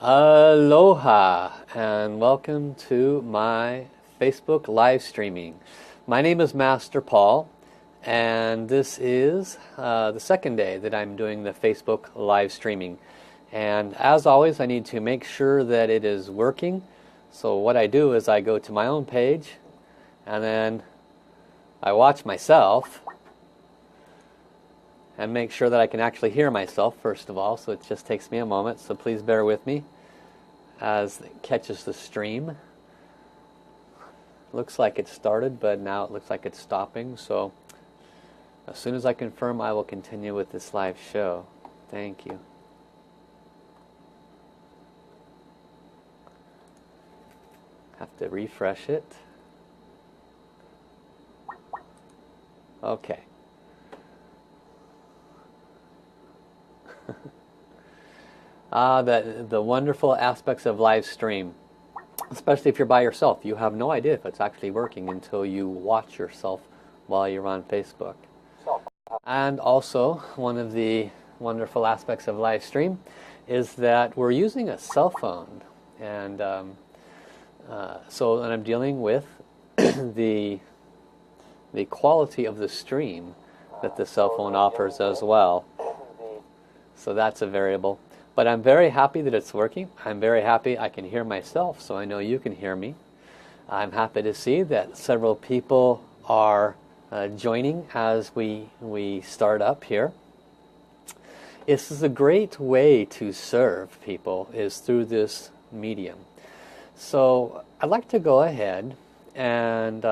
Aloha and welcome to my Facebook live streaming. My name is Master Paul and this is the second day that I'm doing the Facebook live streaming. And as always, I need to make sure that it is working. So what I do is I go to my own page and then I watch myself and make sure that I can actually hear myself first of all. So it just takes me a moment, so please bear with me as it catches the stream. Looks like it started, but now it looks like it's stopping. So as soon as I confirm, I will continue with this live show. Thank you. Have to refresh it. Okay. The wonderful aspects of live stream, especially if you're by yourself. You have no idea if it's actually working until you watch yourself while you're on Facebook. And also, one of the wonderful aspects of live stream is that we're using a cell phone. And so I'm dealing with the quality of the stream that the cell phone offers as well. So that's a variable. But I'm very happy that it's working. I'm very happy I can hear myself, so I know you can hear me. I'm happy to see that several people are joining as we start up here. This is a great way to serve people, is through this medium. So I'd like to go ahead and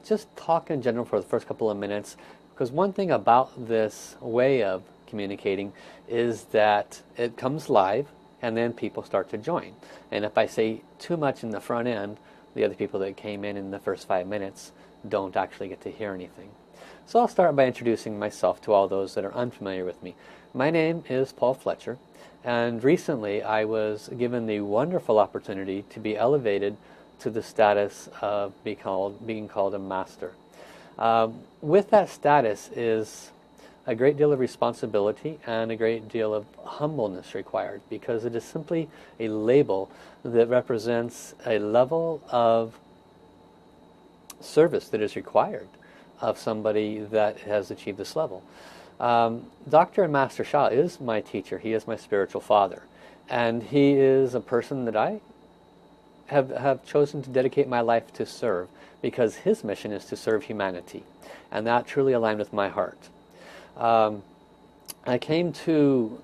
just talk in general for the first couple of minutes, because one thing about this way of communicating is that it comes live and then people start to join. And if I say too much in the front end, the other people that came in the first 5 minutes don't actually get to hear anything. So I'll start by introducing myself to all those that are unfamiliar with me. My name is Paul Fletcher, and recently I was given the wonderful opportunity to be elevated to the status of being called a master. With that status is a great deal of responsibility and a great deal of humbleness required, because it is simply a label that represents a level of service that is required of somebody that has achieved this level. Dr. and Master Sha is my teacher. He is my spiritual father, and he is a person that I have chosen to dedicate my life to serve, because his mission is to serve humanity, and that truly aligned with my heart. I came to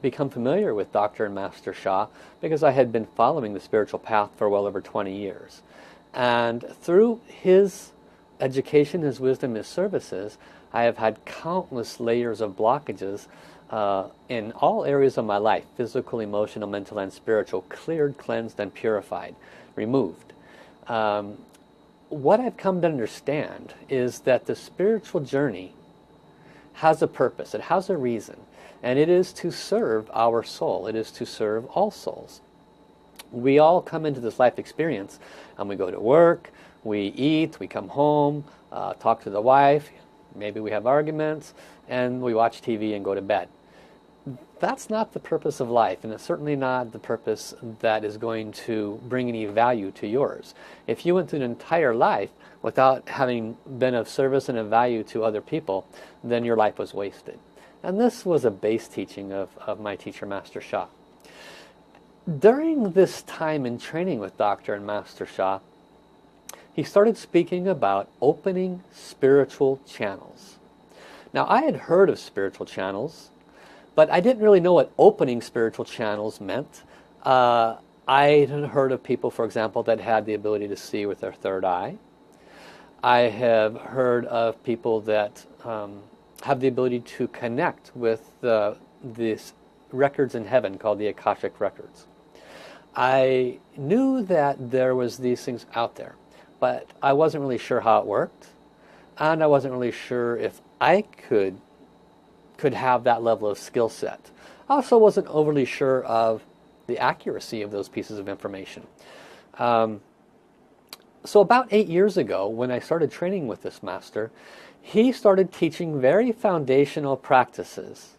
become familiar with Dr. and Master Sha because I had been following the spiritual path for well over 20 years. And through his education, his wisdom, his services, I have had countless layers of blockages in all areas of my life, physical, emotional, mental, and spiritual, cleared, cleansed, and purified, removed. What I've come to understand is that the spiritual journey has a purpose, it has a reason, and it is to serve our soul. It is to serve all souls. We all come into this life experience and we go to work, we eat, we come home, talk to the wife, maybe we have arguments, and we watch TV and go to bed. That's not the purpose of life, and it's certainly not the purpose that is going to bring any value to yours. If you went through an entire life without having been of service and of value to other people, then your life was wasted. And this was a base teaching of my teacher, Master Sha. During this time in training with Dr. and Master Sha, he started speaking about opening spiritual channels. Now, I had heard of spiritual channels, but I didn't really know what opening spiritual channels meant. I had heard of people, for example, that had the ability to see with their third eye. I have heard of people that have the ability to connect with these records in heaven called the Akashic records. I knew that there was these things out there, but I wasn't really sure how it worked, and I wasn't really sure if I could have that level of skill set. I also wasn't overly sure of the accuracy of those pieces of information. So about 8 years ago, when I started training with this master, he started teaching very foundational practices.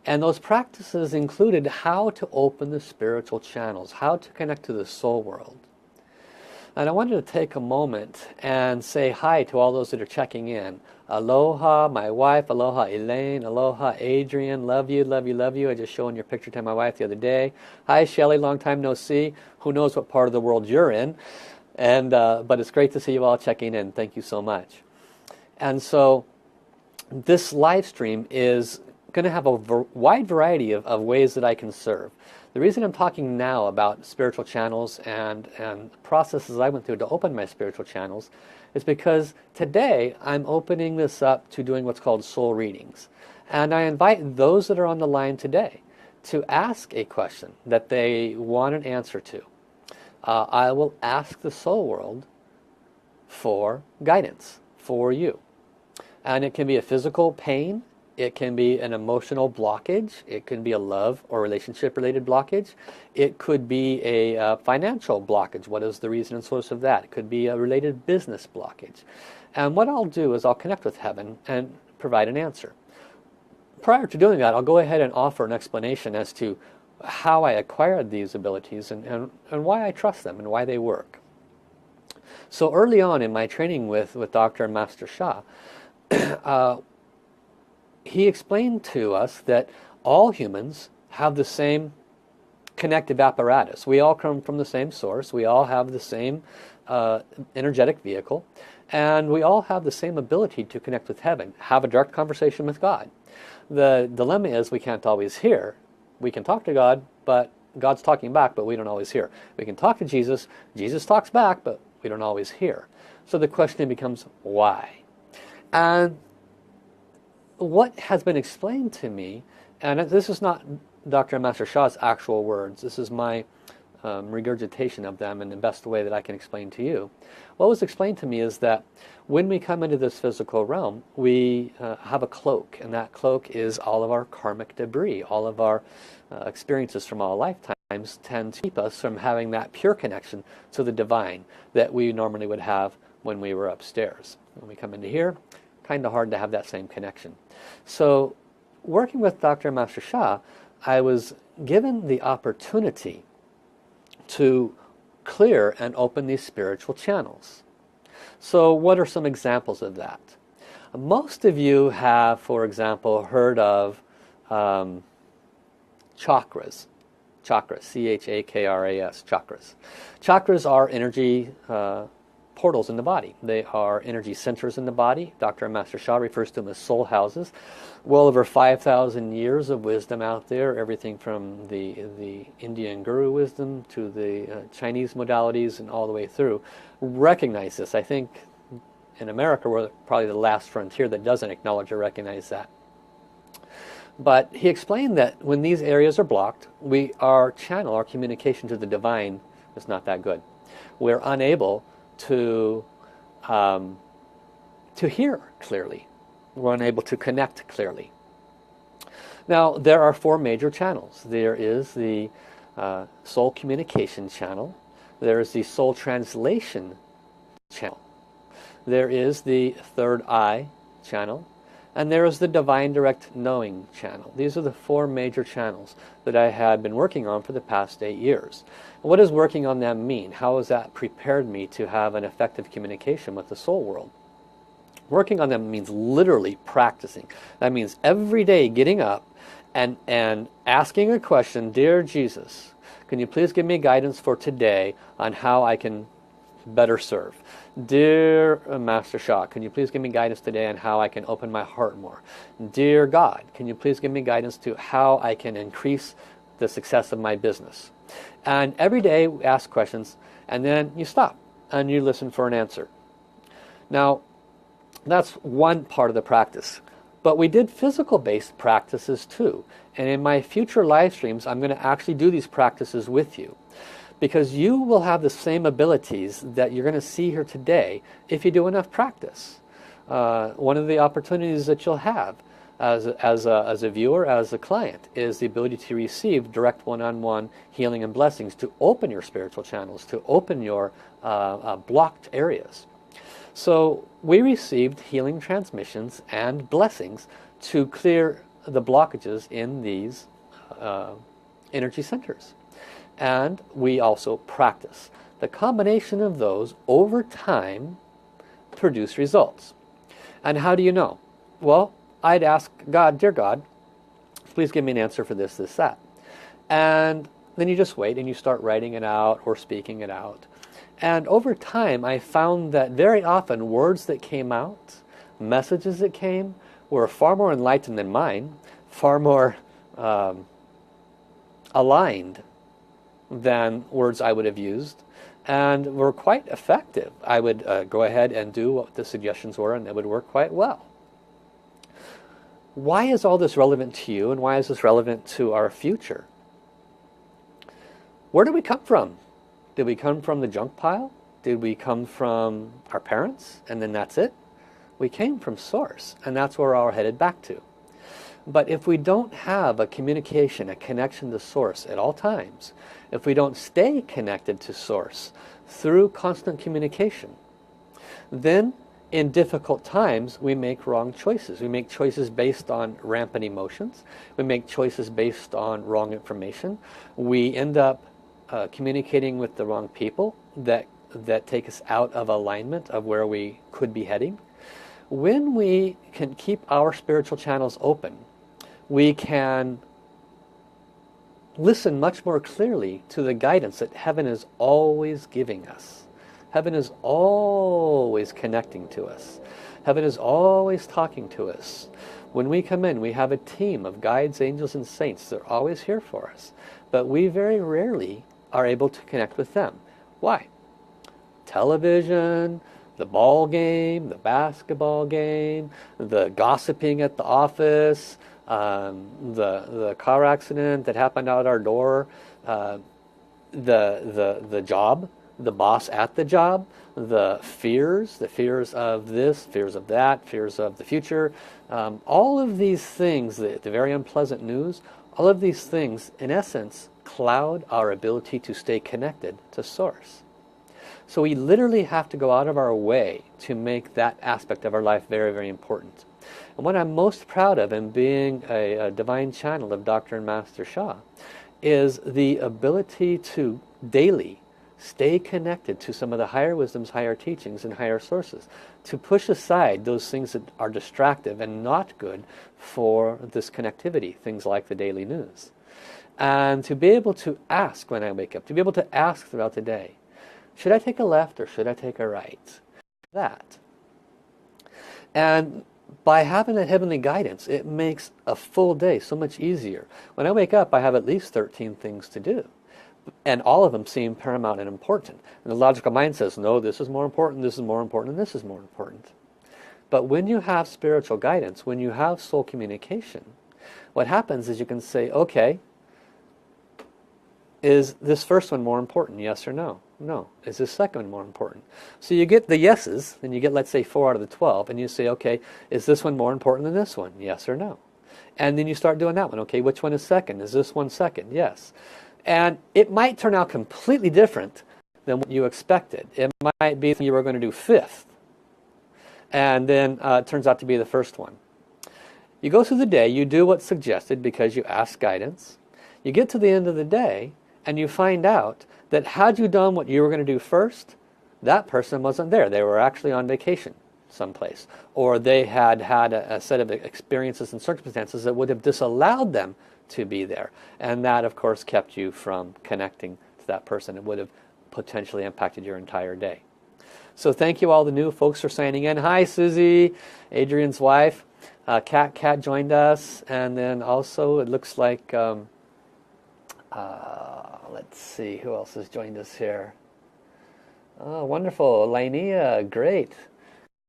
And those practices included how to open the spiritual channels, how to connect to the soul world. And I wanted to take a moment and say hi to all those that are checking in. Aloha, my wife. Aloha, Elaine. Aloha, Adrian. Love you, love you, love you. I just showed your picture to my wife the other day. Hi, Shelley. Long time no see. Who knows what part of the world you're in. And but it's great to see you all checking in. Thank you so much. And so this live stream is going to have a wide variety of ways that I can serve. The reason I'm talking now about spiritual channels and processes I went through to open my spiritual channels is because today I'm opening this up to doing what's called soul readings. And I invite those that are on the line today to ask a question that they want an answer to. I will ask the soul world for guidance for you. And it can be a physical pain. It can be an emotional blockage. It can be a love or relationship related blockage. It could be a financial blockage. What is the reason and source of that? It could be a related business blockage. And what I'll do is I'll connect with heaven and provide an answer. Prior to doing that, I'll go ahead and offer an explanation as to how I acquired these abilities and why I trust them and why they work. So early on in my training with Dr. and Master Sha, he explained to us that all humans have the same connective apparatus. We all come from the same source. We all have the same energetic vehicle. And we all have the same ability to connect with heaven, have a direct conversation with God. The dilemma is we can't always hear. We can talk to God, but God's talking back, but we don't always hear. We can talk to Jesus. Jesus talks back, but we don't always hear. So the question becomes, why? And what has been explained to me, and this is not Dr. and Master Sha's actual words, this is my regurgitation of them in the best way that I can explain to you. What was explained to me is that when we come into this physical realm, we have a cloak, and that cloak is all of our karmic debris. All of our experiences from all lifetimes tend to keep us from having that pure connection to the divine that we normally would have when we were upstairs. When we come into here, kind of hard to have that same connection. So working with Dr. and Master Sha, I was given the opportunity to clear and open these spiritual channels. So what are some examples of that? Most of you have, for example, heard of chakras. Chakras, C-H-A-K-R-A-S, chakras. Chakras are energy portals in the body. They are energy centers in the body. Dr. and Master Sha refers to them as soul houses. Well over 5,000 years of wisdom out there, everything from the Indian guru wisdom to the Chinese modalities and all the way through, recognize this. I think in America we're probably the last frontier that doesn't acknowledge or recognize that. But he explained that when these areas are blocked, our channel, our communication to the divine is not that good. We're unable to hear clearly. We're unable to connect clearly. Now, there are four major channels. There is the soul communication channel. There is the soul translation channel. There is the third eye channel. And there is the divine direct knowing channel. These are the four major channels that I had been working on for the past 8 years. What does working on them mean? How has that prepared me to have an effective communication with the soul world? Working on them means literally practicing. That means every day getting up and asking a question, Dear Jesus, can you please give me guidance for today on how I can better serve? Dear Master Sha, can you please give me guidance today on how I can open my heart more? Dear God, can you please give me guidance to how I can increase the success of my business? And every day we ask questions, and then you stop and you listen for an answer. Now, that's one part of the practice. But we did physical-based practices too. And in my future live streams, I'm going to actually do these practices with you. Because you will have the same abilities that you're going to see here today if you do enough practice. One of the opportunities that you'll have as a viewer, as a client, is the ability to receive direct one-on-one healing and blessings, to open your spiritual channels, to open your blocked areas. So we received healing transmissions and blessings to clear the blockages in these energy centers. And we also practice. The combination of those over time produce results. And how do you know? Well, I'd ask God, dear God, please give me an answer for this, this, that. And then you just wait and you start writing it out or speaking it out. And over time, I found that very often words that came out, messages that came, were far more enlightened than mine, far more aligned than words I would have used, and were quite effective. I would go ahead and do what the suggestions were, and it would work quite well. Why is all this relevant to you, and why is this relevant to our future? Where did we come from? Did we come from the junk pile? Did we come from our parents, and then that's it? We came from Source, and that's where we're all headed back to. But if we don't have a communication, a connection to Source at all times, if we don't stay connected to Source through constant communication, then in difficult times we make wrong choices. We make choices based on rampant emotions. We make choices based on wrong information. We end up communicating with the wrong people that take us out of alignment of where we could be heading. When we can keep our spiritual channels open, we can listen much more clearly to the guidance that heaven is always giving us. Heaven is always connecting to us. Heaven is always talking to us. When we come in, we have a team of guides, angels, and saints. They're always here for us. But we very rarely are able to connect with them. Why? Television, the ball game, the basketball game, the gossiping at the office, the car accident that happened out our door, the job, the boss at the job, the fears of this, fears of that, fears of the future, all of these things, the very unpleasant news, all of these things in essence cloud our ability to stay connected to Source. So we literally have to go out of our way to make that aspect of our life very, very important. And what I'm most proud of in being a divine channel of Dr. and Master Sha is the ability to daily stay connected to some of the higher wisdoms, higher teachings, and higher sources. To push aside those things that are distractive and not good for this connectivity, things like the daily news. And to be able to ask when I wake up, to be able to ask throughout the day, should I take a left or should I take a right? That. And by having that heavenly guidance, it makes a full day so much easier. When I wake up, I have at least 13 things to do. And all of them seem paramount and important. And the logical mind says, no, this is more important, this is more important, and this is more important. But when you have spiritual guidance, when you have soul communication, what happens is you can say, okay, is this first one more important, yes or no? No. Is this second one more important? So you get the yeses, and you get, let's say, 4 out of the 12, and you say, okay, is this one more important than this one? Yes or no? And then you start doing that one. Okay, which one is second? Is this one second? Yes. And it might turn out completely different than what you expected. It might be that you were going to do fifth, and then it turns out to be the first one. You go through the day, you do what's suggested because you ask guidance. You get to the end of the day, and you find out that had you done what you were going to do first, that person wasn't there. They were actually on vacation someplace. Or they had had a set of experiences and circumstances that would have disallowed them to be there. And that, of course, kept you from connecting to that person. It would have potentially impacted your entire day. So thank you all the new folks for signing in. Hi, Susie, Adrian's wife. Kat joined us. And then also it looks like... let's see, who else has joined us here? Oh, wonderful. Lainea, great.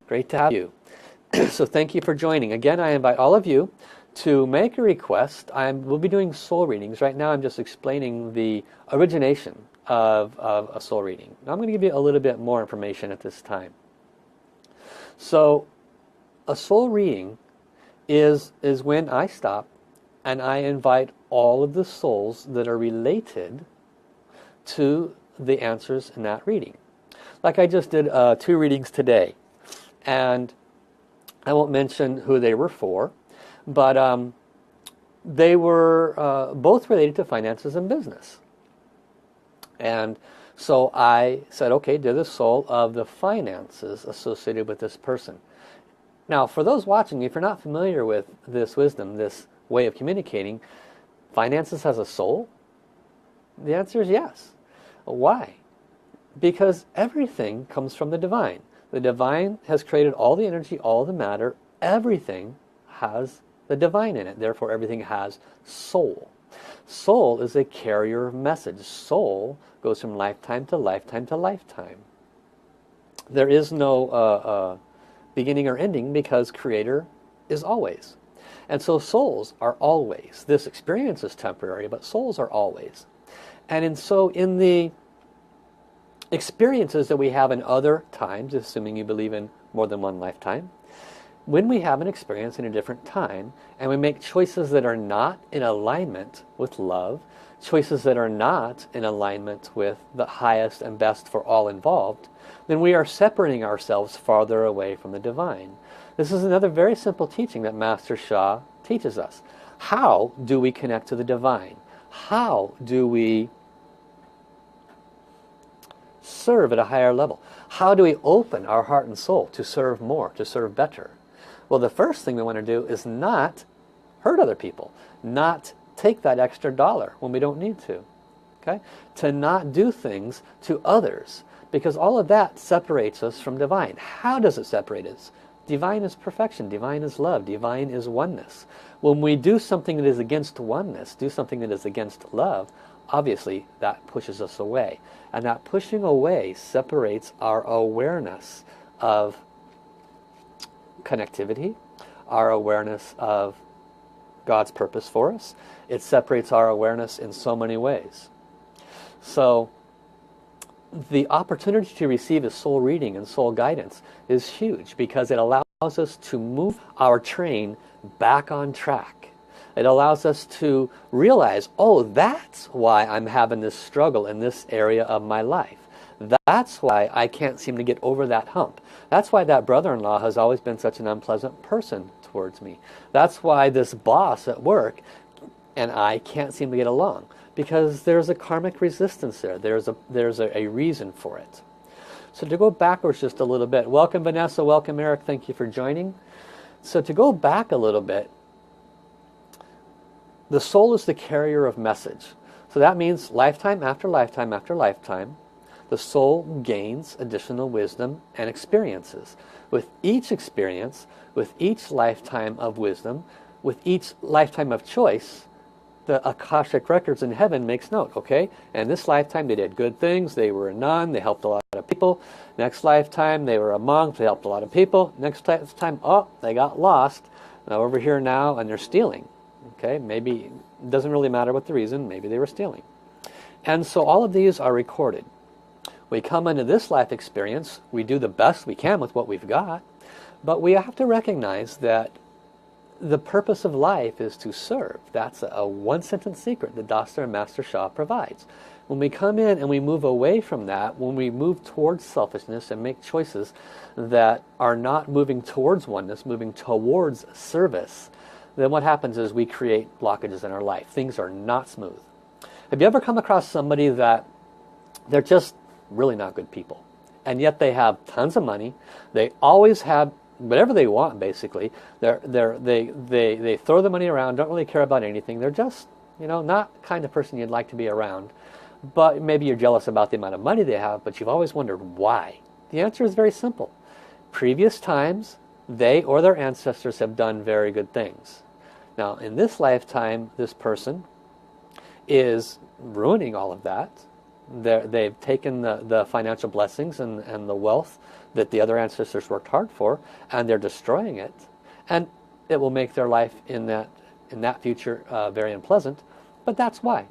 Great to have you. So thank you for joining. Again, I invite all of you to make a request. We'll be doing soul readings. Right now I'm just explaining the origination of a soul reading. Now I'm going to give you a little bit more information at this time. So a soul reading is when I stop and I invite all of the souls that are related to the answers in that reading. Like I just did 2 readings today, and I won't mention who they were for, but they were both related to finances and business. And so I said, okay, to the soul of the finances associated with this person. Now, for those watching, if you're not familiar with this wisdom, this way of communicating, finances has a soul? The answer is yes. Why? Because everything comes from the divine. The divine has created all the energy, all the matter. Everything has the divine in it. Therefore, everything has soul. Soul is a carrier of message. Soul goes from lifetime to lifetime to lifetime. There is no beginning or ending because Creator is always. And so souls are always. This experience is temporary, but souls are always. And in the experiences that we have in other times, assuming you believe in more than one lifetime, when we have an experience in a different time and we make choices that are not in alignment with love, choices that are not in alignment with the highest and best for all involved, then we are separating ourselves farther away from the divine. This is another very simple teaching that Master Sha teaches us. How do we connect to the divine? How do we serve at a higher level? How do we open our heart and soul to serve more, to serve better? Well, the first thing we want to do is not hurt other people, not take that extra dollar when we don't need to. Okay? To not do things to others, because all of that separates us from divine. How does it separate us? Divine is perfection, divine is love, divine is oneness. When we do something that is against oneness, do something that is against love, obviously that pushes us away. And that pushing away separates our awareness of connectivity, our awareness of God's purpose for us. It separates our awareness in so many ways. So the opportunity to receive a soul reading and soul guidance is huge because it allows us to move our train back on track. It allows us to realize, oh, that's why I'm having this struggle in this area of my life. That's why I can't seem to get over that hump. That's why that brother-in-law has always been such an unpleasant person towards me. That's why this boss at work and I can't seem to get along. Because there's a karmic resistance there. There's a reason for it. So to go backwards just a little bit. Welcome Vanessa, welcome Eric, thank you for joining. So to go back a little bit, the soul is the carrier of message. So that means lifetime after lifetime after lifetime, the soul gains additional wisdom and experiences. With each experience, with each lifetime of wisdom, with each lifetime of choice, the Akashic records in heaven makes note, okay? And this lifetime they did good things, they were a nun, they helped a lot of people. Next lifetime they were a monk, they helped a lot of people. Next lifetime, oh, they got lost. Now over here now and they're stealing. Okay, maybe, it doesn't really matter what the reason, maybe they were stealing. And so all of these are recorded. We come into this life experience, we do the best we can with what we've got, but we have to recognize that the purpose of life is to serve. That's a one-sentence secret that Daster and Master Sha provides. When we come in and we move away from that, when we move towards selfishness and make choices that are not moving towards oneness, moving towards service, then what happens is we create blockages in our life. Things are not smooth. Have you ever come across somebody that they're just really not good people, and yet they have tons of money, they always have whatever they want basically, they throw the money around, don't really care about anything, they're just, not the kind of person you'd like to be around, but maybe you're jealous about the amount of money they have, but you've always wondered why. The answer is very simple. Previous times, they or their ancestors have done very good things. Now, in this lifetime, this person is ruining all of that. They've taken the financial blessings and the wealth that the other ancestors worked hard for, and they're destroying it. And it will make their life in that future very unpleasant. But that's why.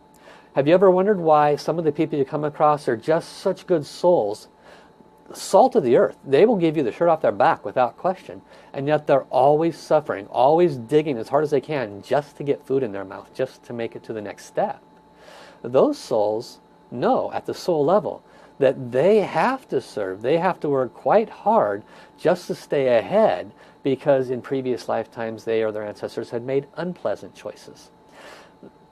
Have you ever wondered why some of the people you come across are just such good souls? Salt of the earth. They will give you the shirt off their back without question. And yet they're always suffering, always digging as hard as they can just to get food in their mouth, just to make it to the next step. Those souls know at the soul level that they have to serve. They have to work quite hard just to stay ahead, because in previous lifetimes they or their ancestors had made unpleasant choices.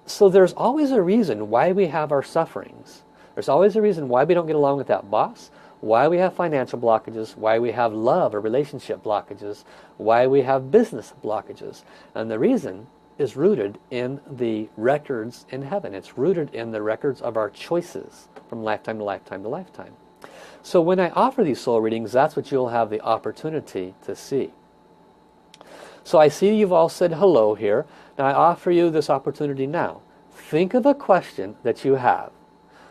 So there's always a reason why we have our sufferings. There's always a reason why we don't get along with that boss, why we have financial blockages, why we have love or relationship blockages, why we have business blockages. And the reason is rooted in the records in heaven. It's rooted in the records of our choices from lifetime to lifetime to lifetime. So when I offer these soul readings, that's what you'll have the opportunity to see. So I see you've all said hello here. Now I offer you this opportunity now. Think of a question that you have.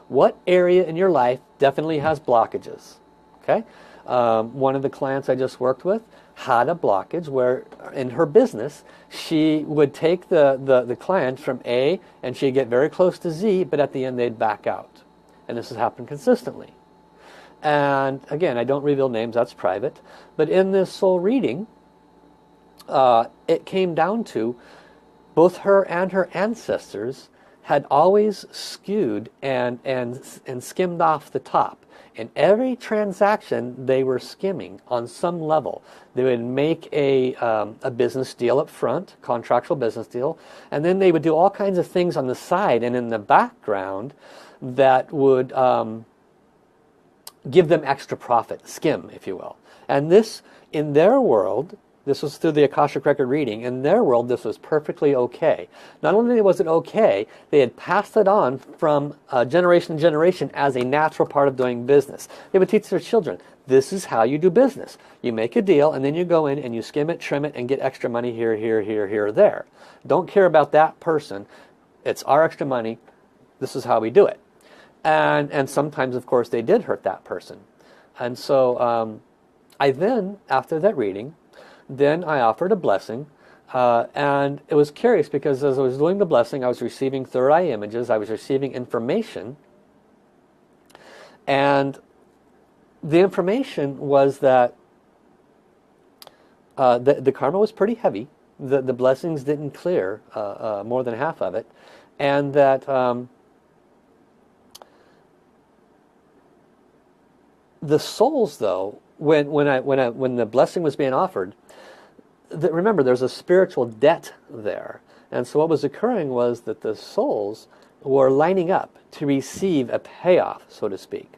What area in your life definitely has blockages? Okay. One of the clients I just worked with had a blockage where in her business she would take the client from A and she'd get very close to Z, but at the end they'd back out. And this has happened consistently. And again, I don't reveal names, that's private. But in this soul reading, it came down to both her and her ancestors had always skewed and skimmed off the top. In every transaction, they were skimming on some level. They would make a business deal up front, contractual business deal, and then they would do all kinds of things on the side and in the background that would give them extra profit, skim, if you will. And this, in their world, this was through the Akashic Record reading, in their world this was perfectly okay. Not only was it okay, they had passed it on from generation to generation as a natural part of doing business. They would teach their children, this is how you do business. You make a deal and then you go in and you skim it, trim it, and get extra money here, here, here, here, there. Don't care about that person. It's our extra money. This is how we do it. And sometimes, of course, they did hurt that person. And so I then, after that reading, then I offered a blessing, and it was curious because as I was doing the blessing, I was receiving third eye images, I was receiving information, and the information was that the karma was pretty heavy, the blessings didn't clear more than half of it, and that the souls, though, when the blessing was being offered, remember, there's a spiritual debt there. And so what was occurring was that the souls were lining up to receive a payoff, so to speak,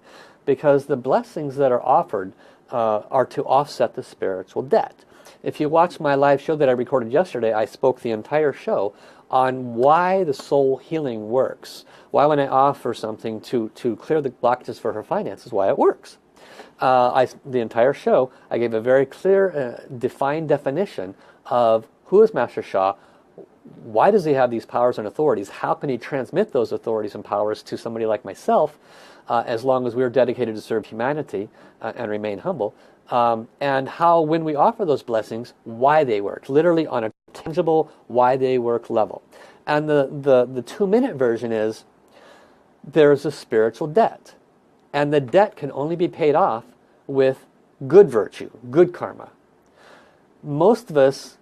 because the blessings that are offered are to offset the spiritual debt. If you watch my live show that I recorded yesterday, I spoke the entire show on why the soul healing works. Why when I offer something to clear the blockages for her finances, why it works. The entire show, I gave a very clear, defined definition of who is Master Sha, why does he have these powers and authorities, how can he transmit those authorities and powers to somebody like myself, as long as we're dedicated to serve humanity and remain humble, and how when we offer those blessings, why they work, literally on a tangible why they work level. And the 2-minute version is, there's a spiritual debt. And the debt can only be paid off with good virtue, good karma. Most of us,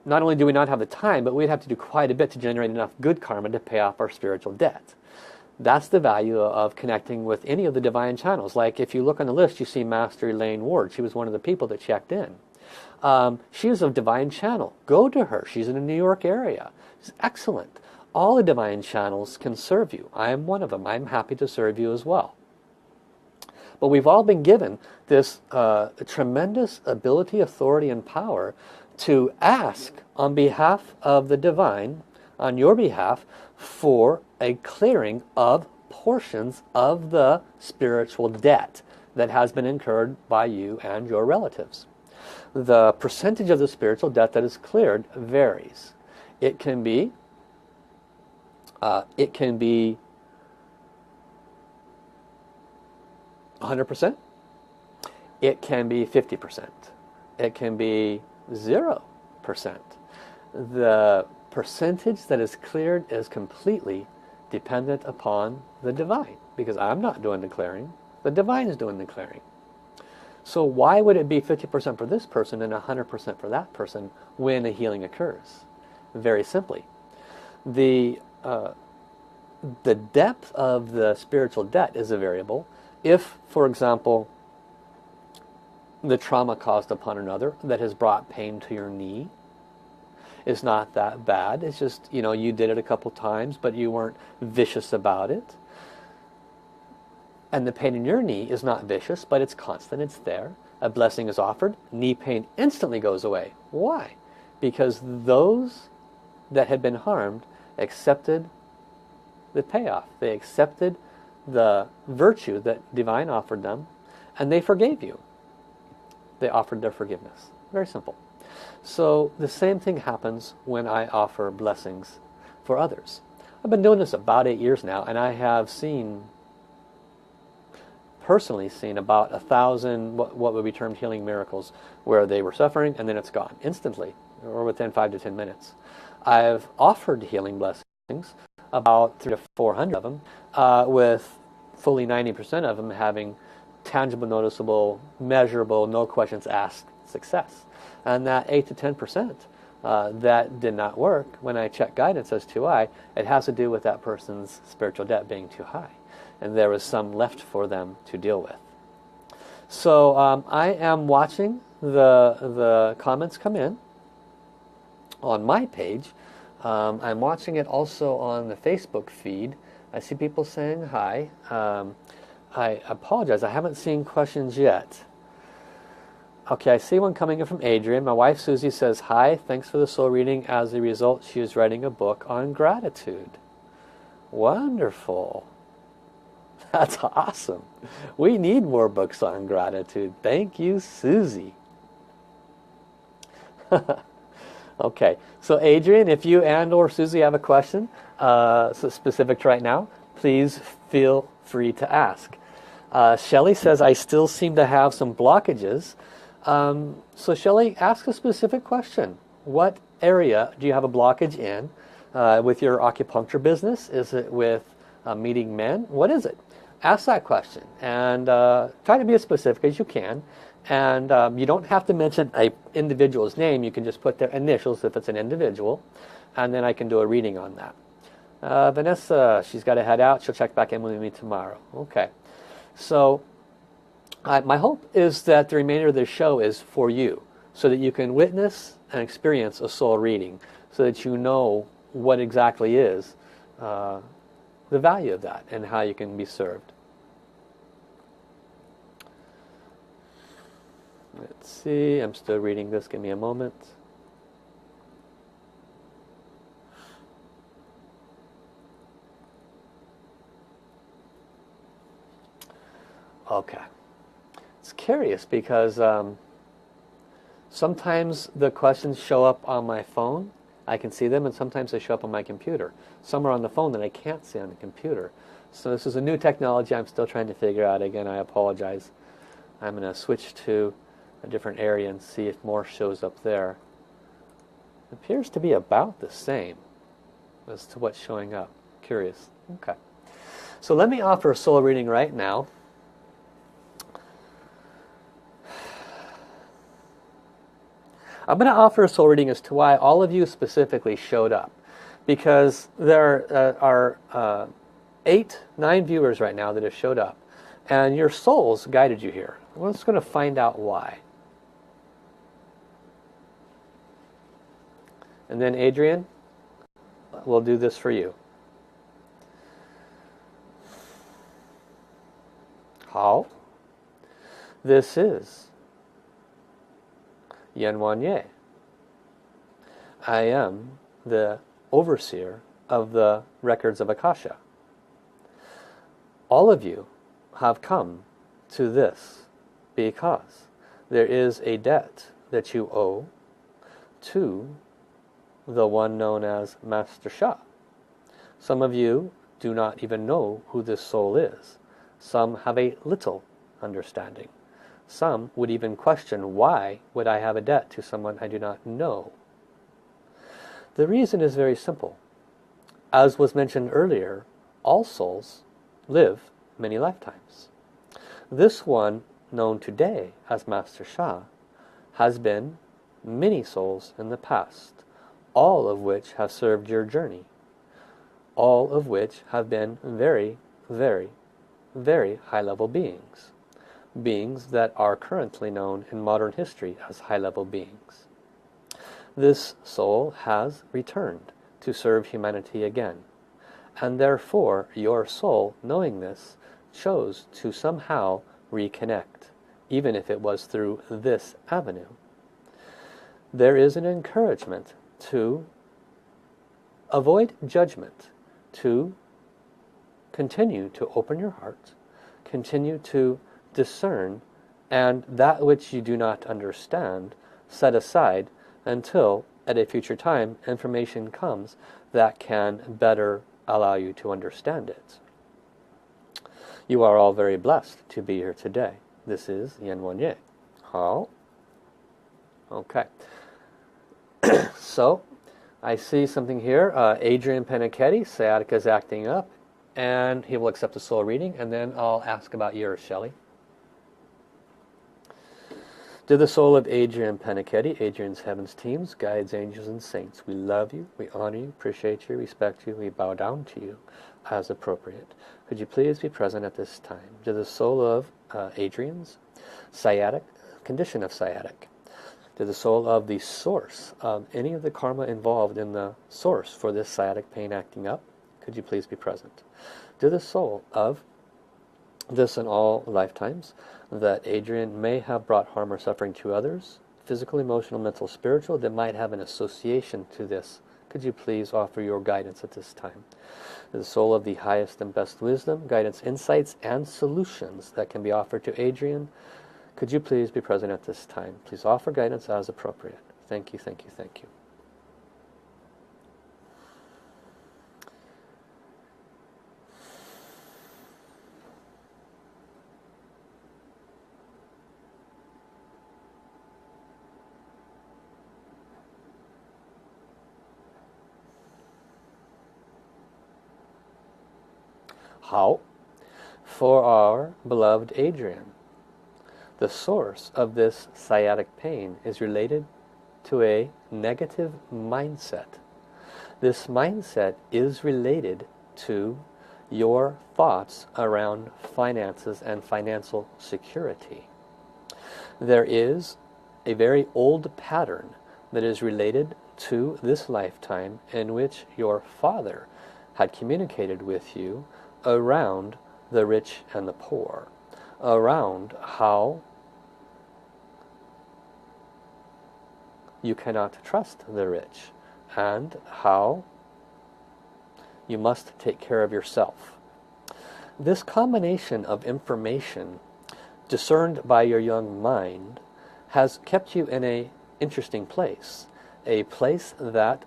not only do we not have the time, but we'd have to do quite a bit to generate enough good karma to pay off our spiritual debt. That's the value of connecting with any of the divine channels. Like if you look on the list, you see Master Elaine Ward. She was one of the people that checked in. She is a divine channel. Go to her. She's in the New York area. She's excellent. All the divine channels can serve you. I am one of them. I'm happy to serve you as well. But we've all been given this tremendous ability, authority, and power to ask on behalf of the divine, on your behalf, for a clearing of portions of the spiritual debt that has been incurred by you and your relatives. The percentage of the spiritual debt that is cleared varies. It can be 100%. It can be 50%. It can be 0%. The percentage that is cleared is completely dependent upon the divine, because I'm not doing the clearing. The divine is doing the clearing. So why would it be 50% for this person and 100% for that person when a healing occurs? Very simply, the depth of the spiritual debt is a variable. If, for example, the trauma caused upon another that has brought pain to your knee, is not that bad. It's just, you did it a couple times, but you weren't vicious about it. And the pain in your knee is not vicious, but it's constant, it's there. A blessing is offered, knee pain instantly goes away. Why? Because those that had been harmed accepted the payoff. They accepted the virtue that divine offered them, and they forgave you. They offered their forgiveness. Very simple. So the same thing happens when I offer blessings for others. I've been doing this about 8 years now, and I have personally seen about 1,000 what would be termed healing miracles, where they were suffering and then it's gone instantly, or within 5 to 10 minutes. I've offered healing blessings, about 300 to 400 of them, with fully 90% of them having tangible, noticeable, measurable, no questions asked success. And that 8 to 10% that did not work, when I check guidance as to why, it has to do with that person's spiritual debt being too high. And there was some left for them to deal with. So I am watching the comments come in on my page. I'm watching it also on the Facebook feed. I see people saying hi. I apologize, I haven't seen questions yet. Okay, I see one coming in from Adrian. My wife Susie says, hi, thanks for the soul reading. As a result, she is writing a book on gratitude. Wonderful. That's awesome. We need more books on gratitude. Thank you, Susie. Okay, so Adrian, if you and or Susie have a question so specific to right now, please feel free to ask. Shelley says, I still seem to have some blockages. So Shelley, ask a specific question. What area do you have a blockage in? With your acupuncture business? Is it with meeting men? What is it? Ask that question and try to be as specific as you can. And you don't have to mention an individual's name. You can just put their initials if it's an individual, and then I can do a reading on that. Vanessa, she's got to head out. She'll check back in with me tomorrow. Okay. So my hope is that the remainder of this show is for you, so that you can witness and experience a soul reading, so that you know what exactly is the value of that and how you can be served. Let's see, I'm still reading this, give me a moment. Okay. It's curious because sometimes the questions show up on my phone, I can see them, and sometimes they show up on my computer. Some are on the phone that I can't see on the computer. So this is a new technology I'm still trying to figure out. Again, I apologize. I'm going to switch to a different area and see if more shows up there. It appears to be about the same as to what's showing up. Curious. Okay. So let me offer a soul reading right now. I'm going to offer a soul reading as to why all of you specifically showed up. Because there are 8, 9 viewers right now that have showed up. And your souls guided you here. We're just going to find out why. And then Adrian, we'll do this for you. How? This is Yan Wan Ye. I am the overseer of the records of Akasha. All of you have come to this because there is a debt that you owe to the one known as Master Sha. Some of you do not even know who this soul is. Some have a little understanding. Some would even question, why would I have a debt to someone I do not know? The reason is very simple. As was mentioned earlier, all souls live many lifetimes. This one, known today as Master Sha, has been many souls in the past, all of which have served your journey, all of which have been very, very, very high-level beings. Beings that are currently known in modern history as high-level beings. this soul has returned to serve humanity again. And therefore, your soul, knowing this, chose to somehow reconnect, even if it was through this avenue. There is an encouragement to avoid judgment, to continue to open your heart, continue to discern, and that which you do not understand, set aside until at a future time information comes that can better allow you to understand it. You are all very blessed to be here today. This is Yan Wenye. How? Okay. So, I see something here. Adrian Penichetti, sciatica is acting up, and he will accept the soul reading, and then I'll ask about yours, Shelley. To the soul of Adrian Penichetti, Adrian's Heavens teams, guides, angels, and saints, we love you, we honor you, appreciate you, respect you, we bow down to you as appropriate. Could you please be present at this time? To the soul of Adrian's sciatic, condition of sciatic. To the soul of the source of any of the karma involved in the source for this sciatic pain acting up, could you please be present? To the soul of this in all lifetimes, that Adrian may have brought harm or suffering to others, physical, emotional, mental, spiritual, that might have an association to this. Could you please offer your guidance at this time? The soul of the highest and best wisdom, guidance, insights, and solutions that can be offered to Adrian, could you please be present at this time? Please offer guidance as appropriate. Thank you, thank you, thank you. How? For our beloved Adrian, the source of this sciatic pain is related to a negative mindset. This mindset is related to your thoughts around finances and financial security. There is a very old pattern that is related to this lifetime in which your father had communicated with you around the rich and the poor, around how you cannot trust the rich and how you must take care of yourself. This combination of information discerned by your young mind has kept you in an interesting place, a place that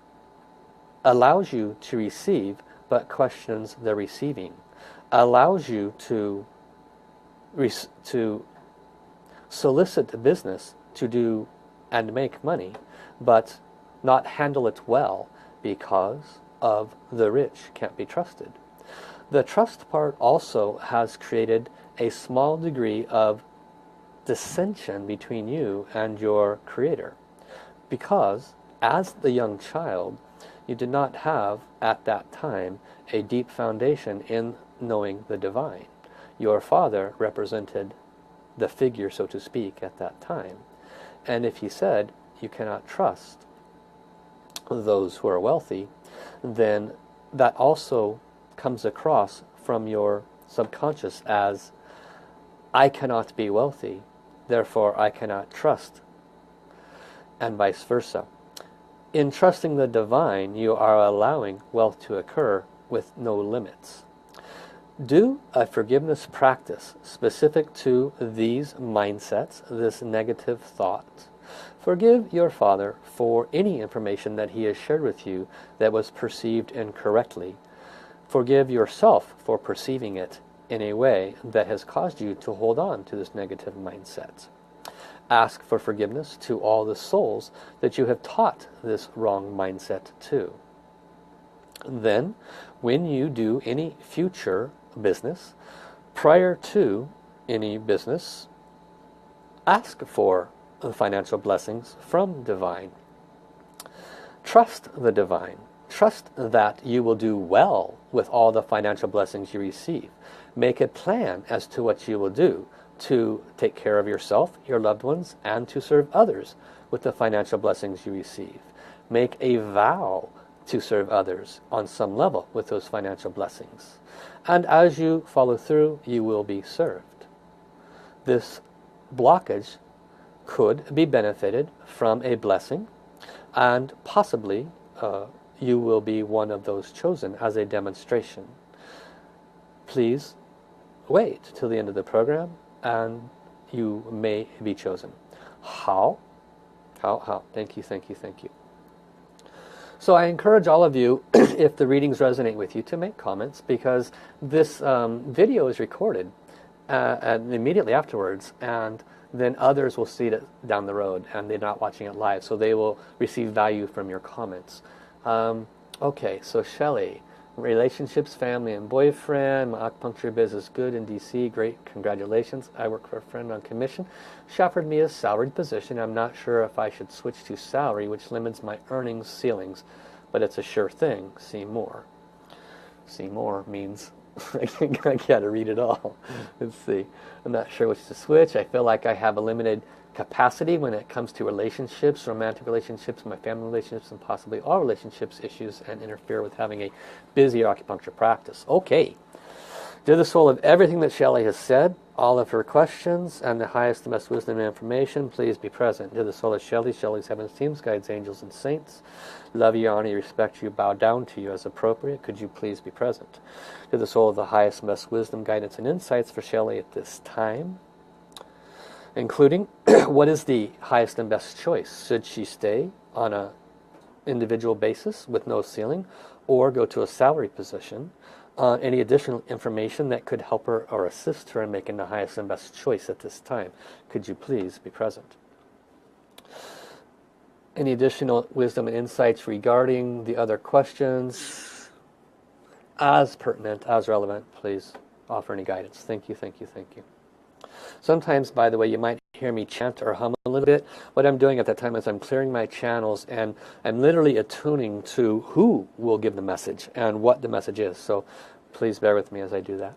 allows you to receive but questions the receiving, allows you to solicit business to do and make money, but not handle it well because of the rich can't be trusted. The trust part also has created a small degree of dissension between you and your creator, because as the young child you did not have at that time a deep foundation in knowing the divine. Your father represented the figure, so to speak, at that time. And if he said you cannot trust those who are wealthy, then that also comes across from your subconscious as, I cannot be wealthy, therefore I cannot trust, and vice versa. In trusting the divine, you are allowing wealth to occur with no limits. Do a forgiveness practice specific to these mindsets, this negative thought. Forgive your father for any information that he has shared with you that was perceived incorrectly. Forgive yourself for perceiving it in a way that has caused you to hold on to this negative mindset. Ask for forgiveness to all the souls that you have taught this wrong mindset to. Then, when you do any future business, prior to any business, ask for the financial blessings from divine. Trust the divine. Trust that you will do well with all the financial blessings you receive. Make a plan as to what you will do to take care of yourself, your loved ones, and to serve others with the financial blessings you receive. make a vow to serve others on some level with those financial blessings. And as you follow through, you will be served. This blockage could be benefited from a blessing, and possibly you will be one of those chosen as a demonstration. Please wait till the end of the program and you may be chosen. How? How? Thank you, thank you, thank you. So I encourage all of you, if the readings resonate with you, to make comments, because this video is recorded and immediately afterwards, and then others will see it down the road and they're not watching it live, so they will receive value from your comments. Okay, so Shelley, relationships, family and boyfriend, my acupuncture business good in DC, great, congratulations. I work for a friend on commission, she offered me a salaried position. I'm not sure if I should switch to salary, which limits my earnings ceilings, but it's a sure thing. See more. See more means I gotta read it all. Let's see. I'm not sure which to switch. I feel like I have a limited capacity when it comes to relationships, romantic relationships, my family relationships, and possibly all relationships issues, and interfere with having a busier acupuncture practice. Okay. Dear the soul of everything that Shelley has said, all of her questions, and the highest and best wisdom and information, please be present. Dear the soul of Shelley, Shelley's heavens, teams, guides, angels, and saints, love you, honor you, respect you, bow down to you as appropriate. Could you please be present? Dear the soul of the highest and best wisdom, guidance, and insights for Shelley at this time, including what is the highest and best choice? Should she stay on an individual basis with no ceiling, or go to a salary position? Any additional information that could help her or assist her in making the highest and best choice at this time? Could you please be present? Any additional wisdom and insights regarding the other questions? As pertinent, as relevant, please offer any guidance. Thank you, thank you, thank you. Sometimes, by the way, you might hear me chant or hum a little bit. What I'm doing at that time is I'm clearing my channels, and I'm literally attuning to who will give the message and what the message is. So please bear with me as I do that.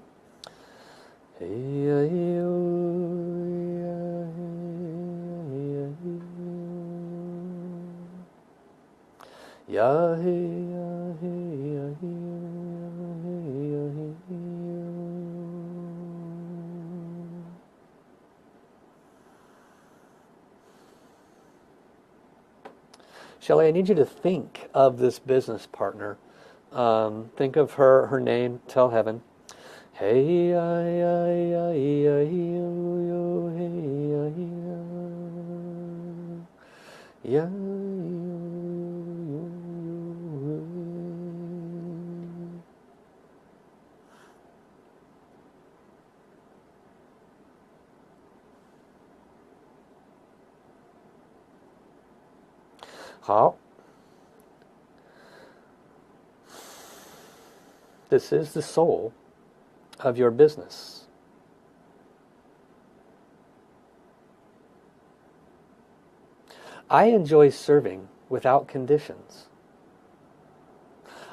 Shelley, I need you to think of this business partner. Think of her name, tell heaven. Hey, yeah. How? This is the soul of your business. I enjoy serving without conditions.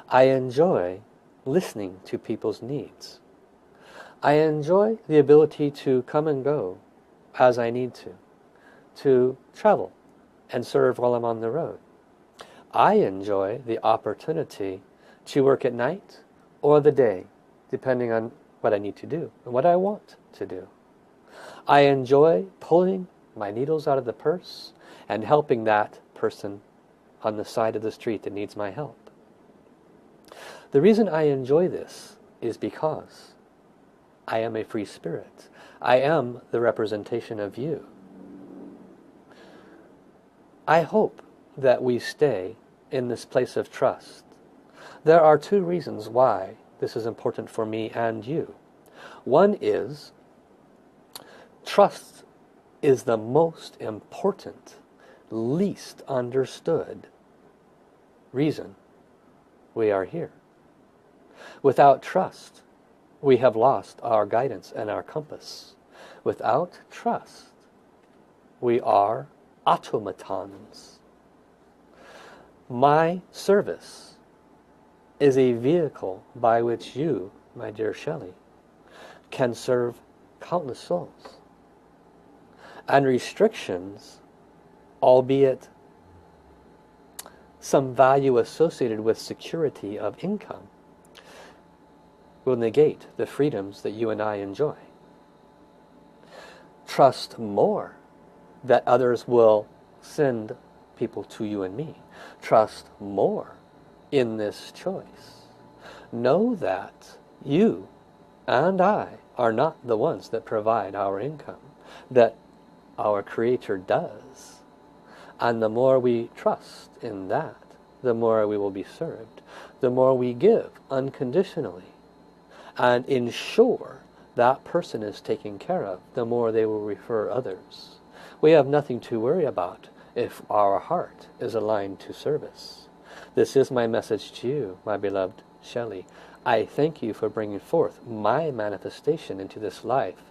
I enjoy listening to people's needs. I enjoy the ability to come and go as I need to travel and serve while I'm on the road. I enjoy the opportunity to work at night or the day, depending on what I need to do and what I want to do. I enjoy pulling my needles out of the purse and helping that person on the side of the street that needs my help. The reason I enjoy this is because I am a free spirit. I am the representation of you. I hope that we stay in this place of trust. There are two reasons why this is important for me and you. One is, trust is the most important, least understood reason we are here. Without trust, we have lost our guidance and our compass. Without trust, we are automatons. My service is a vehicle by which you, my dear Shelley, can serve countless souls. And restrictions, albeit some value associated with security of income will negate the freedoms that you and I enjoy. Trust more that others will send people to you and me. Trust more in this choice. Know that you and I are not the ones that provide our income, that our Creator does. And the more we trust in that, the more we will be served. The more we give unconditionally and ensure that person is taken care of, the more they will refer others. We have nothing to worry about if our heart is aligned to service. This is my message to you, my beloved Shelley. I thank you for bringing forth my manifestation into this life.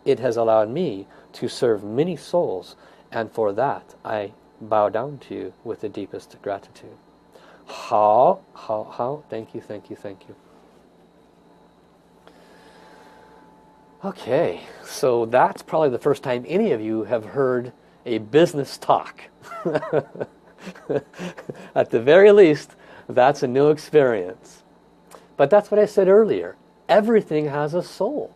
It has allowed me to serve many souls, and for that I bow down to you with the deepest gratitude. How? Thank you, thank you, thank you. Okay, so that's probably the first time any of you have heard a business talk. At the very least, that's a new experience. But that's what I said earlier. Everything has a soul.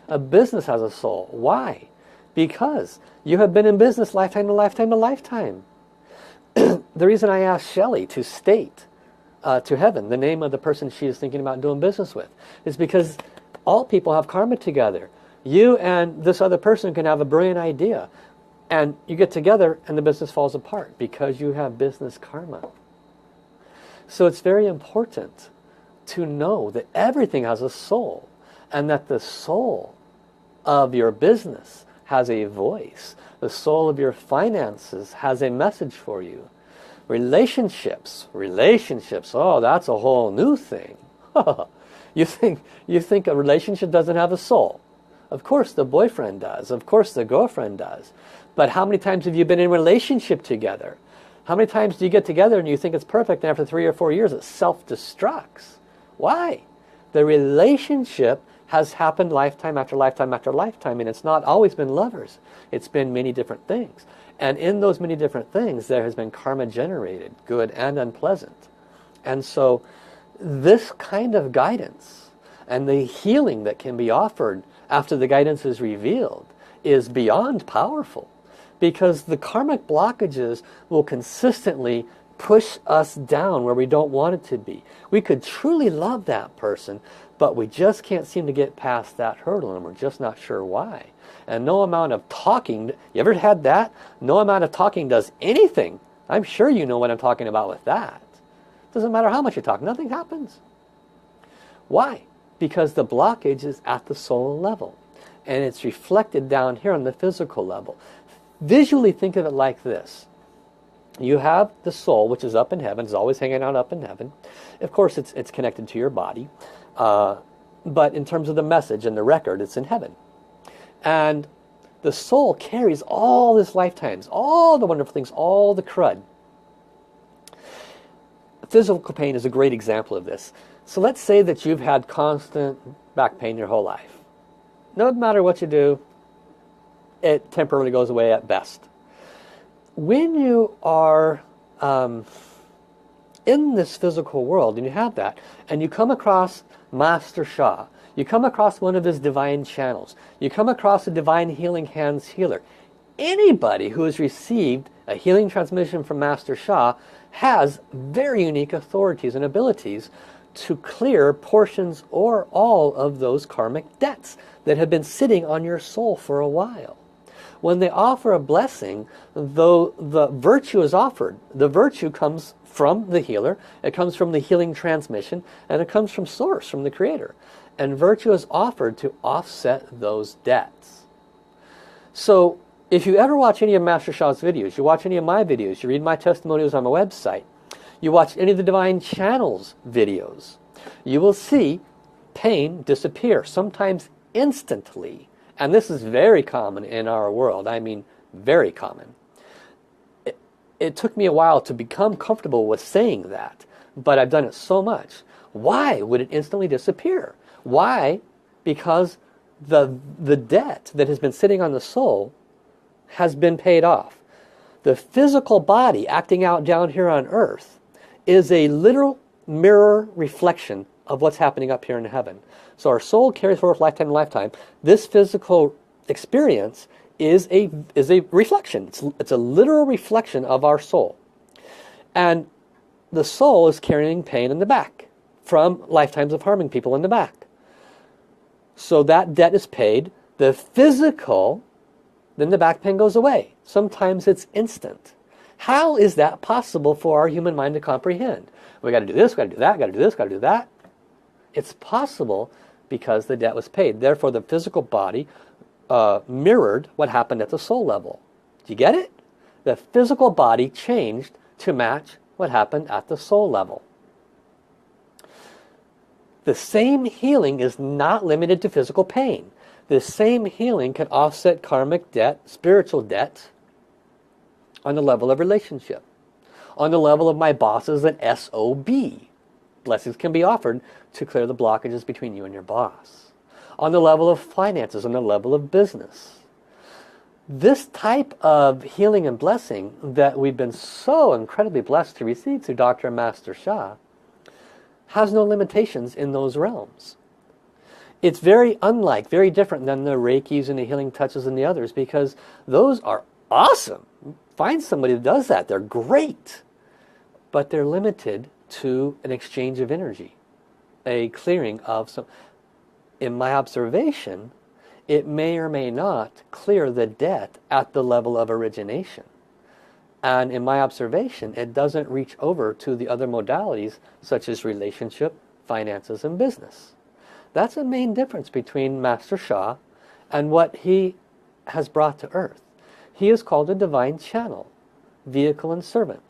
A business has a soul. Why? Because you have been in business lifetime to lifetime to lifetime. The reason I asked Shelley to state to heaven the name of the person she is thinking about doing business with is because all people have karma together. You and this other person can have a brilliant idea, and you get together and the business falls apart because you have business karma. So it's very important to know that everything has a soul, and that the soul of your business has a voice. The soul of your finances has a message for you. Relationships, oh, that's a whole new thing. You think a relationship doesn't have a soul? Of course the boyfriend does. Of course the girlfriend does. But how many times have you been in a relationship together? How many times do you get together and you think it's perfect, and after 3 or 4 years it self-destructs? Why? The relationship has happened lifetime after lifetime after lifetime, and it's not always been lovers. It's been many different things. And in those many different things there has been karma generated, good and unpleasant. And so this kind of guidance and the healing that can be offered after the guidance is revealed is beyond powerful, because the karmic blockages will consistently push us down where we don't want it to be. We could truly love that person, but we just can't seem to get past that hurdle, and we're just not sure why. And no amount of talking, you ever had that? No amount of talking does anything. I'm sure you know what I'm talking about with that. Doesn't matter how much you talk, nothing happens. Why? Because the blockage is at the soul level, and it's reflected down here on the physical level. Visually think of it like this. You have the soul, which is up in heaven, is always hanging out up in heaven. Of course, it's connected to your body. But in terms of the message and the record, it's in heaven. And the soul carries all this lifetimes, all the wonderful things, all the crud. Physical pain is a great example of this. So let's say that you've had constant back pain your whole life. No matter what you do, it temporarily goes away at best. When you are in this physical world and you have that, and you come across Master Sha, you come across one of his divine channels, you come across a divine healing hands healer, anybody who has received a healing transmission from Master Sha has very unique authorities and abilities to clear portions or all of those karmic debts that have been sitting on your soul for a while. When they offer a blessing, though the virtue is offered, the virtue comes from the healer, it comes from the healing transmission, and it comes from Source, from the Creator. And virtue is offered to offset those debts. So if you ever watch any of Master Sha's videos, you watch any of my videos, you read my testimonials on my website, you watch any of the Divine Channels videos, you will see pain disappear, sometimes instantly. And this is very common in our world. I mean, very common. It took me a while to become comfortable with saying that, but I've done it so much. Why would it instantly disappear? Why? Because the debt that has been sitting on the soul has been paid off. The physical body acting out down here on earth is a literal mirror reflection of what's happening up here in heaven. So our soul carries forth lifetime to lifetime. This physical experience is a reflection. It's a literal reflection of our soul. And the soul is carrying pain in the back from lifetimes of harming people in the back. So that debt is paid. The physical, then the back pain goes away. Sometimes it's instant. How is that possible for our human mind to comprehend? We got to do this, we got to do that, got to do this, got to do that. It's possible because the debt was paid. Therefore, the physical body mirrored what happened at the soul level. Do you get it? The physical body changed to match what happened at the soul level. The same healing is not limited to physical pain. The same healing can offset karmic debt, spiritual debt, on the level of relationship. On the level of my boss is an SOB. Blessings can be offered to clear the blockages between you and your boss. On the level of finances, on the level of business. This type of healing and blessing that we've been so incredibly blessed to receive through Dr. and Master Sha has no limitations in those realms. It's very different than the Reikis and the healing touches and the others, because those are awesome. Find somebody that does that. They're great. But they're limited to an exchange of energy, a clearing of some. In my observation, it may or may not clear the debt at the level of origination. And in my observation, it doesn't reach over to the other modalities such as relationship, finances, and business. That's a main difference between Master Sha and what he has brought to earth. He is called a divine channel, vehicle and servant.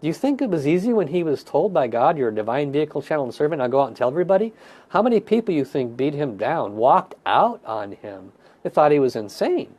Do you think it was easy when he was told by God, you're a divine vehicle, channel, and servant, now go out and tell everybody? How many people you think beat him down, walked out on him? They thought he was insane.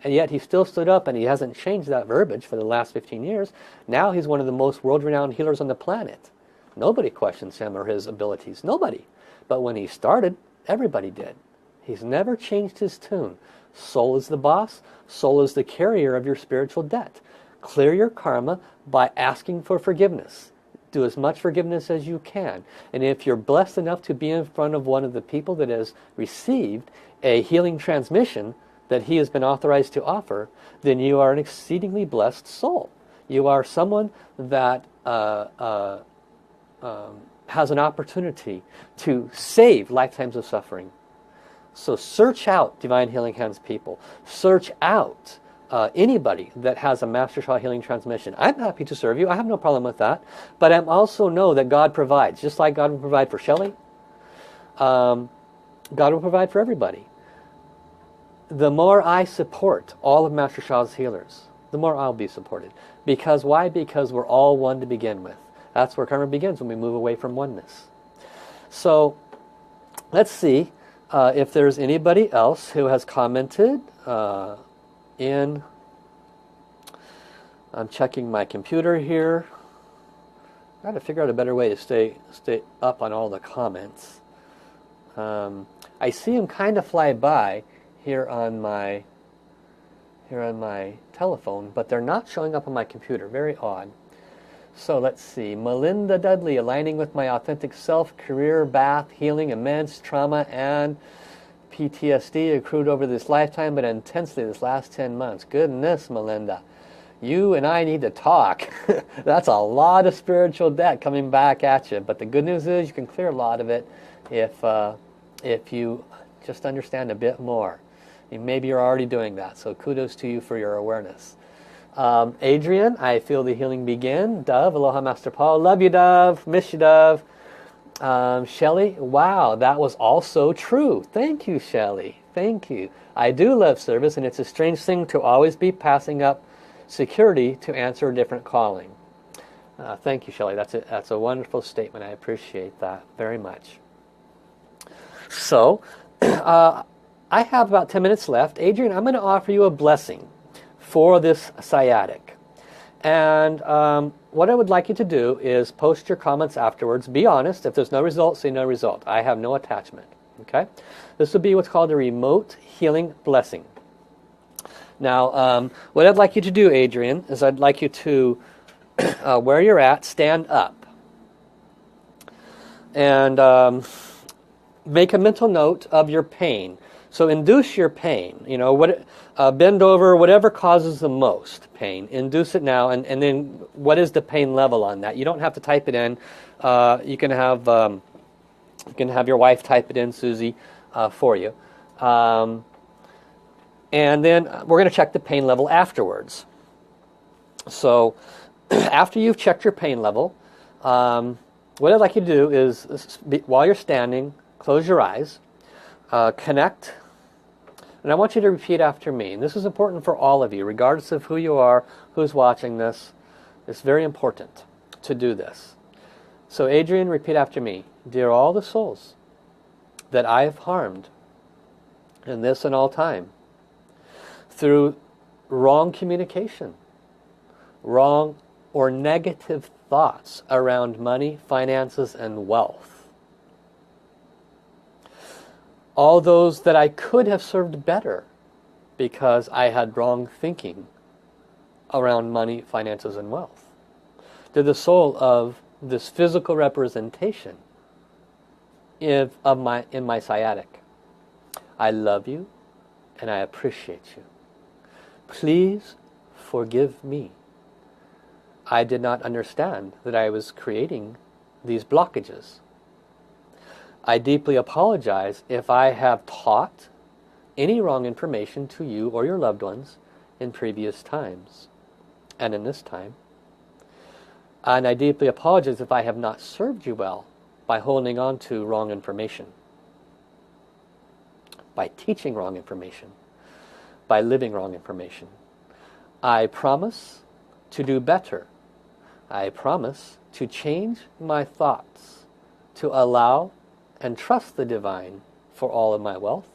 And yet he still stood up, and he hasn't changed that verbiage for the last 15 years. Now he's one of the most world-renowned healers on the planet. Nobody questions him or his abilities. Nobody. But when he started, everybody did. He's never changed his tune. Soul is the boss. Soul is the carrier of your spiritual debt. Clear your karma by asking for forgiveness. Do as much forgiveness as you can. And if you're blessed enough to be in front of one of the people that has received a healing transmission that he has been authorized to offer, then you are an exceedingly blessed soul. You are someone that has an opportunity to save lifetimes of suffering. So search out Divine Healing Hands people. Search out anybody that has a Master Sha healing transmission. I'm happy to serve you. I have no problem with that. But I also know that God provides. Just like God will provide for Shelley, God will provide for everybody. The more I support all of Master Sha's healers, the more I'll be supported. Because why? Because we're all one to begin with. That's where karma begins, when we move away from oneness. So let's see if there's anybody else who has commented I'm checking my computer here. I've got to figure out a better way to stay up on all the comments. I see them kind of fly by here on my telephone, but they're not showing up on my computer. Very odd. So let's see. Melinda Dudley, aligning with my authentic self, career, bath, healing, immense trauma, and PTSD accrued over this lifetime, but intensely this last 10 months. Goodness, Melinda. You and I need to talk. That's a lot of spiritual debt coming back at you. But the good news is you can clear a lot of it if you just understand a bit more. Maybe you're already doing that, so kudos to you for your awareness. Adrian, I feel the healing begin. Dove, aloha Master Paul. Love you, Dove. Miss you, Dove. Shelley, wow, that was also true. Thank you, Shelley. Thank you. I do love service, and it's a strange thing to always be passing up security to answer a different calling. Thank you, Shelley. That's a wonderful statement. I appreciate that very much. So, I have about 10 minutes left. Adrian, I'm going to offer you a blessing for this sciatic. And what I would like you to do is post your comments afterwards. Be honest. If there's no result, say no result. I have no attachment. Okay? This would be what's called a remote healing blessing. Now, what I'd like you to do, Adrian, is I'd like you to, where you're at, stand up. And make a mental note of your pain. So induce your pain. You know, bend over, whatever causes the most pain. Induce it now, and then what is the pain level on that? You don't have to type it in. You can have your wife type it in, Susie, for you. And then we're going to check the pain level afterwards. So after you've checked your pain level, what I'd like you to do is, while you're standing, close your eyes, connect, and I want you to repeat after me. And this is important for all of you, regardless of who you are, who's watching this. It's very important to do this. So Adrian, repeat after me. Dear all the souls that I have harmed in this and all time, through wrong communication, wrong or negative thoughts around money, finances, and wealth. All those that I could have served better because I had wrong thinking around money, finances, and wealth. To the soul of this physical representation in my sciatic, I love you and I appreciate you. Please forgive me. I did not understand that I was creating these blockages. I deeply apologize if I have taught any wrong information to you or your loved ones in previous times and in this time. And I deeply apologize if I have not served you well by holding on to wrong information, by teaching wrong information, by living wrong information. I promise to do better. I promise to change my thoughts, to allow and trust the divine for all of my wealth,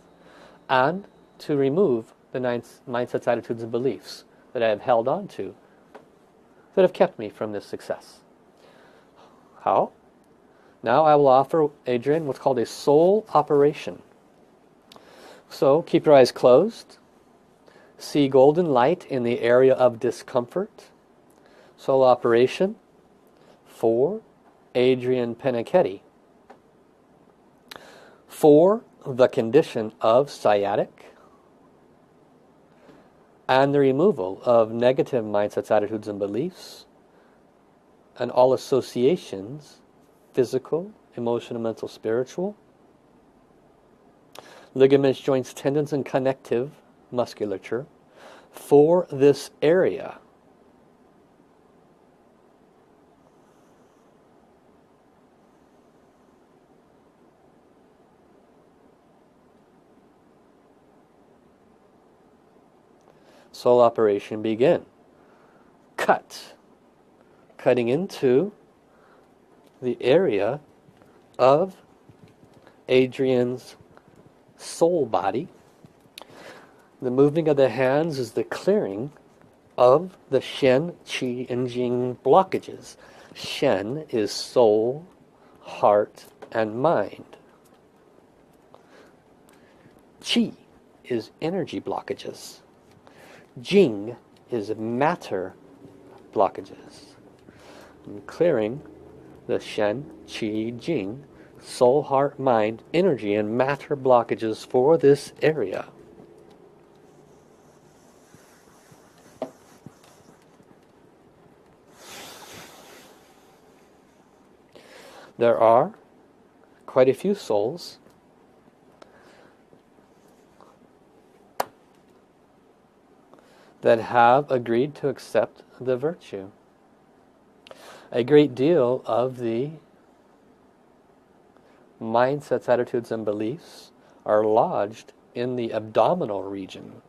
and to remove the 9 mindsets, attitudes, and beliefs that I have held on to that have kept me from this success. How? Now I will offer Adrian what's called a soul operation. So keep your eyes closed. See golden light in the area of discomfort. Soul operation for Adrian Penichetti. For the condition of sciatic and the removal of negative mindsets, attitudes, and beliefs, and all associations, physical, emotional, mental, spiritual, ligaments, joints, tendons, and connective musculature for this area. Soul operation begin. Cutting into the area of Adrian's soul body. The moving of the hands is the clearing of the Shen, Qi, and Jing blockages. Shen is soul, heart, and mind. Qi is energy blockages. Jing is matter blockages. And clearing the Shen, Qi, Jing, soul, heart, mind, energy, and matter blockages for this area. There are quite a few souls that have agreed to accept the virtue. A great deal of the mindsets, attitudes, and beliefs are lodged in the abdominal region.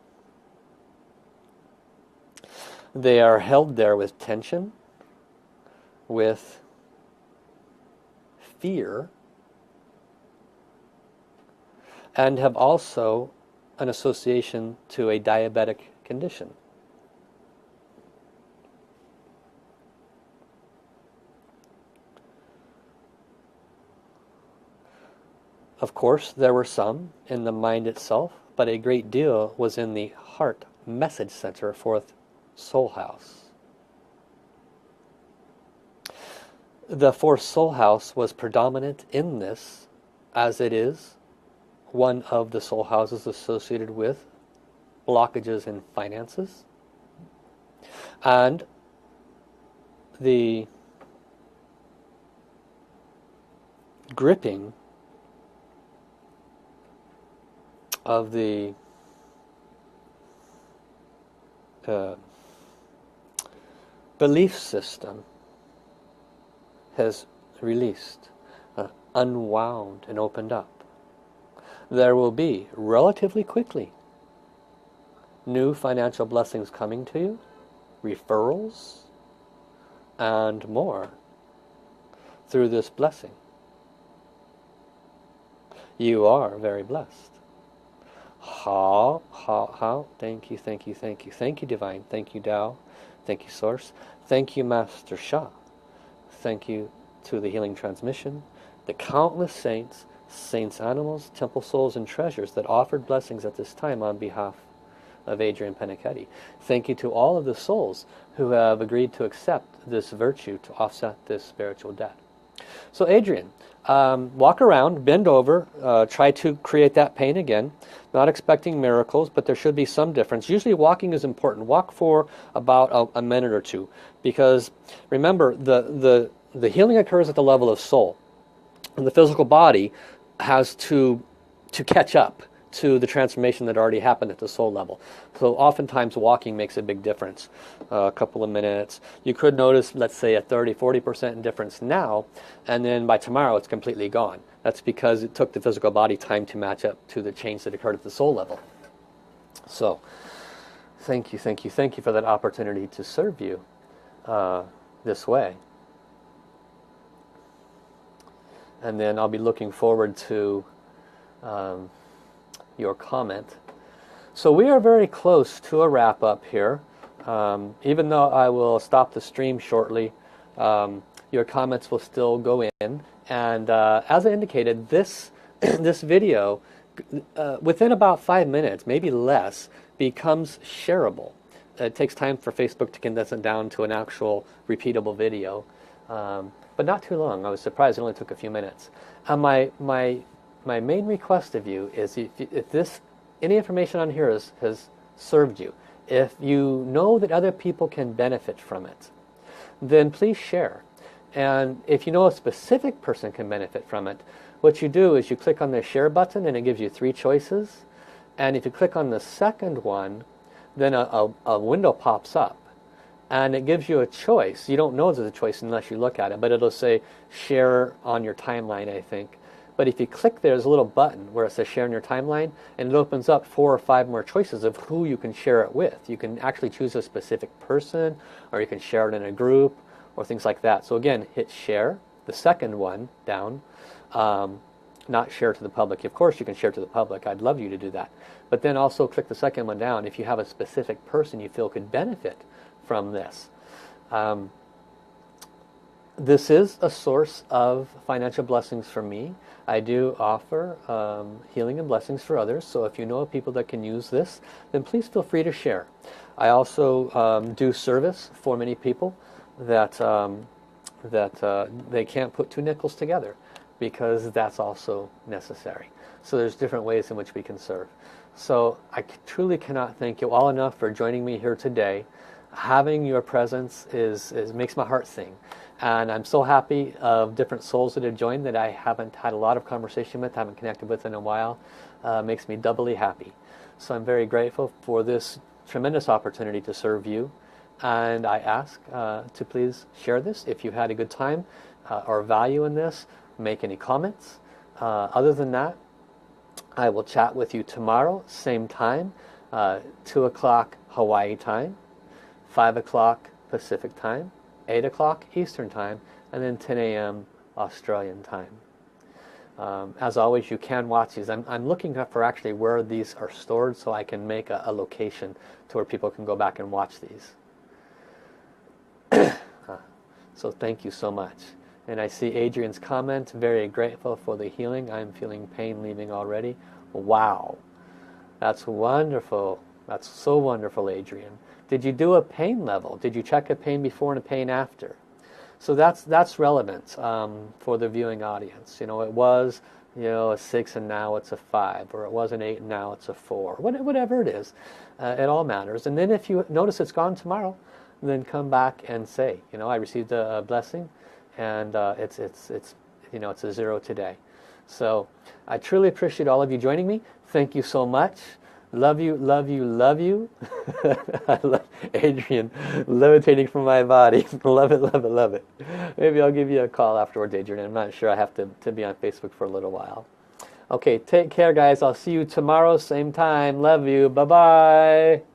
They are held there with tension, with fear, and have also an association to a diabetic condition. Of course, there were some in the mind itself, but a great deal was in the heart message center, fourth soul house. The fourth soul house was predominant in this, as it is one of the soul houses associated with blockages in finances and the gripping of the belief system has released, unwound and opened up. There will be, relatively quickly, new financial blessings coming to you, referrals, and more through this blessing. You are very blessed. How, thank you, thank you, thank you. Thank you, Divine. Thank you, Tao. Thank you, Source. Thank you, Master Sha. Thank you to the Healing Transmission, the countless saints, animals, temple souls, and treasures that offered blessings at this time on behalf of Adrian Penichetti. Thank you to all of the souls who have agreed to accept this virtue to offset this spiritual debt. So Adrian, walk around, bend over, try to create that pain again. Not expecting miracles, but there should be some difference. Usually walking is important. Walk for about a minute or two, because remember, the healing occurs at the level of soul, and the physical body has to catch up to the transformation that already happened at the soul level. So oftentimes walking makes a big difference. A couple of minutes. You could notice, let's say, a 30-40% difference now, and then by tomorrow it's completely gone. That's because it took the physical body time to match up to the change that occurred at the soul level. So, thank you, thank you, thank you for that opportunity to serve you this way. And then I'll be looking forward to your comment. So we are very close to a wrap up here. Even though I will stop the stream shortly, your comments will still go in. And as I indicated, this video, within about 5 minutes, maybe less, becomes shareable. It takes time for Facebook to condense it down to an actual repeatable video, but not too long. I was surprised it only took a few minutes. And my main request of you is, if any information on here has served you, if you know that other people can benefit from it, then please share. And if you know a specific person can benefit from it, what you do is you click on the share button and it gives you 3 choices. And if you click on the second one, then a window pops up and it gives you a choice. You don't know there's a choice unless you look at it, but it'll say share on your timeline, I think. But if you click, there's a little button where it says share on your timeline, and it opens up 4 or 5 more choices of who you can share it with. You can actually choose a specific person, or you can share it in a group, or things like that. So again, hit share, the second one down, not share to the public. Of course you can share to the public, I'd love you to do that. But then also click the second one down if you have a specific person you feel could benefit from this. This is a source of financial blessings for me. I do offer healing and blessings for others, so if you know of people that can use this, then please feel free to share. I also do service for many people that they can't put 2 nickels together, because that's also necessary. So there's different ways in which we can serve. So I truly cannot thank you all enough for joining me here today. Having your presence makes my heart sing. And I'm so happy of different souls that have joined that I haven't had a lot of conversation with, haven't connected with in a while. Makes me doubly happy. So I'm very grateful for this tremendous opportunity to serve you. And I ask to please share this if you had a good time or value in this. Make any comments. Other than that, I will chat with you tomorrow, same time, 2 o'clock Hawaii time, 5 o'clock Pacific time, 8 o'clock Eastern time, and then 10 a.m. Australian time. As always, you can watch these. I'm looking up for actually where these are stored so I can make a location to where people can go back and watch these. So thank you so much. And I see Adrian's comment, very grateful for the healing. I'm feeling pain leaving already. Wow, that's wonderful. That's so wonderful, Adrian. Did you do a pain level? Did you check a pain before and a pain after? So that's relevant for the viewing audience. It was a 6 and now it's a 5, or it was an 8 and now it's a 4. Whatever it is, it all matters. And then if you notice it's gone tomorrow, then come back and say, I received a blessing, and it's a 0 today. So I truly appreciate all of you joining me. Thank you so much. Love you, love you, love you. I love Adrian levitating from my body. Love it, love it, love it. Maybe I'll give you a call afterwards, Adrian. I'm not sure. I have to be on Facebook for a little while. Okay, take care, guys. I'll see you tomorrow, same time. Love you. Bye-bye.